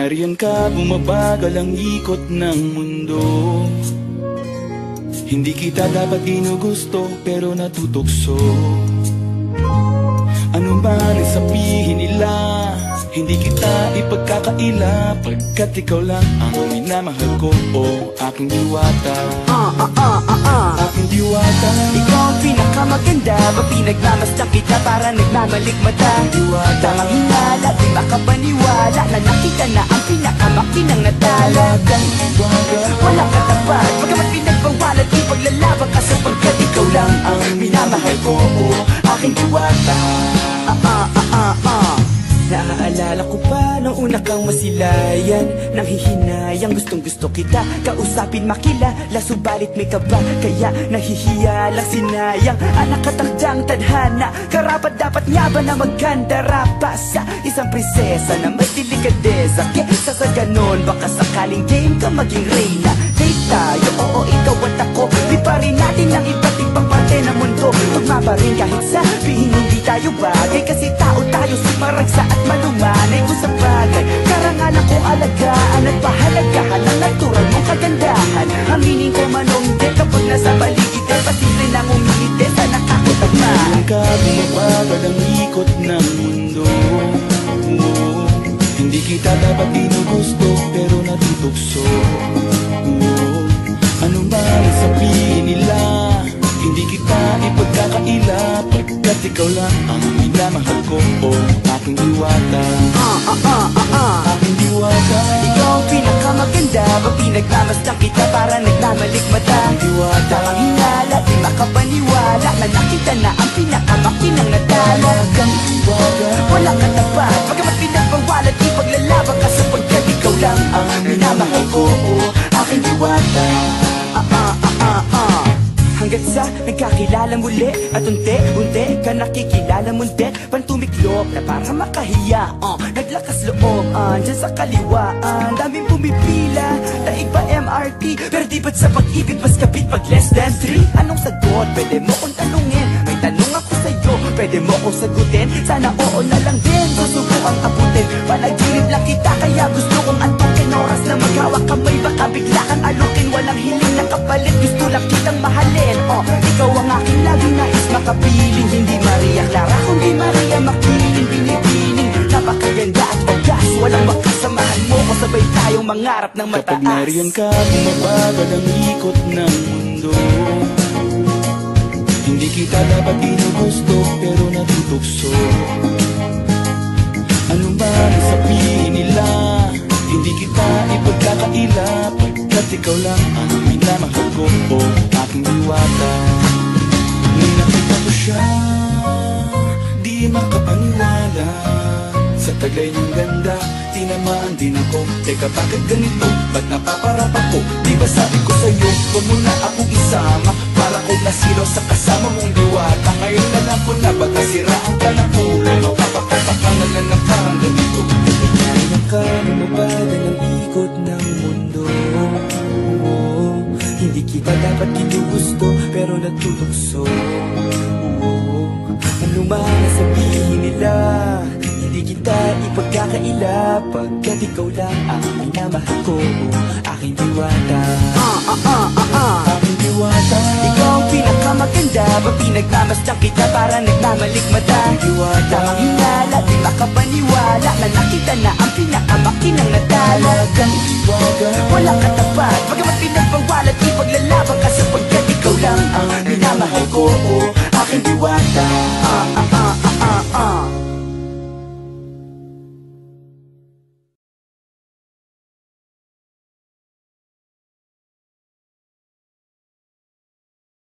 nariyan ka, bumabagal ang ikot ng mundo. Hindi kita dapat ginugusto, pero natutukso. Ano man ang sabihin nila, hindi kita ipagkakaila, pagkat ikaw lang ang minamahal ko, o aking diwata. Aking diwata. Ikaw ang pinakamaganda, pag pinagmamasdan kita para nagmamalikmata. Diwata. Tamang hinala, di makapaniwala na nakita na ang pinakamakinang natala. Talagang diwata. Walang katapat, pagkamat pinagbawalan, ipaglalaban ka sapagkat ikaw lang ang minamahal ko, o aking diwata. Naaalala ko pa nung una kang masilayan, nang hihinayang gustong gusto kita kausapin, makilala, subalit may kaba, kaya nahihiya lang, sinayang ang nakatagdang tadhana. Karapat dapat nga ba na magkandara pa sa isang prinsesa na may delikadesa? Kesa sa ganon, baka sakaling game ka maging reyna. Date tayo, oo, ikaw at ako, di pa rin natin ang iba't ibang parte ng mundo. Tugma pa rin kahit sabihin hindi tayo bagay, kasi tao tayo, sumaragsa at malumanay. Kung sa bagay, karangalan ko alagaan at pahalagahan ang natural mong kagandahan. Aminin ko man o hindi, kapag nasa paligid ay pasimple nang umingiti sa nakakutagma. Nariyan ka, bumabagal ang ikot ng mundo. Hindi kita dapat ginugusto, pero natutukso. Ano man ang sabihin nila, hindi kita ipagkakaila, pagkat ikaw lang ang minamahal ko, o aking diwata. Aking diwata. Ikaw ang pinakamaganda, pag pinagmamasdan kita para nagmamalikmata. Diwata. Tamang hinala, di makapaniwala na nakita na ang pinakamakinang natala. Talagang diwata. Walang katapat, pagkamat pinagbawalan, ipaglalaban ka sapagkat ikaw lang ang minamahal ko, o aking diwata. Hanggat sa nagkakilala muli at unti-unti ka nakikilala mundi, pantumiklop na para makahiya, naglakas loob, dyan sa kaliwaan, daming pumipila, daig pa MRT, pero di ba't sa pag-ibig mas kapit pag less than 3? Anong sagot? Pwede mo kong tanungin, may tanong ako sa'yo, pwede mo kong sagutin, sana oo na lang din, susubukang abutin, panaginip lang kita kaya gusto kong antukin, oras na maghawak kamay baka bigla kang alukin, walang hiling na kapalit, gusto lang kitang mahalin. Ikaw ang aking laging nais makapiling, hindi Maria Clara kundi Maria Makiling, binibining, napakaganda at wagas, walang makasamahan mo ko, sabay tayong mangarap ng mataas. Kapag nariyan ka, bumabagal ang ikot ng mundo. Hindi kita dapat ginugusto, pero natutukso. Ano man ang sabihin nila, hindi kita ipagkakaila, pagkat ikaw lang ang minamahal ko, o aking diwata. Nung nakita ko siya, di makapaniwala, sa taglay ng ganda, tinamaan din ako. Teka, bakit ganito? Ba't napaparap ako? Di ba sabi ko sa'yo, huwag mo na akong isama, para kong nasiro sa kasama mong diwata. Ngayon na lang ko na, baka siraan ka ng ulo, mapapakapakangan na ng parang ganito. Nariyan ka, bumabagal ang ikot ng mundo. Hindi kita dapat ginugusto, pero natutukso. Ano man ang sabihin nila, hindi kita ipagkakaila, pagkat ikaw lang ang minamahal ko, aking diwata. Aking diwata. Ikaw ang pinakamaganda, pag pinagmamasdan kita para nagmamalikmata. Diwata. Tamang hinala, di makapaniwala na nakita na ang pinakamakinang natala. Talagang diwata. Walang katapat, pagkamat pinagbawalan, ipaglalaban ka sapagkat ikaw lang ang minamahal ko, o aking diwata.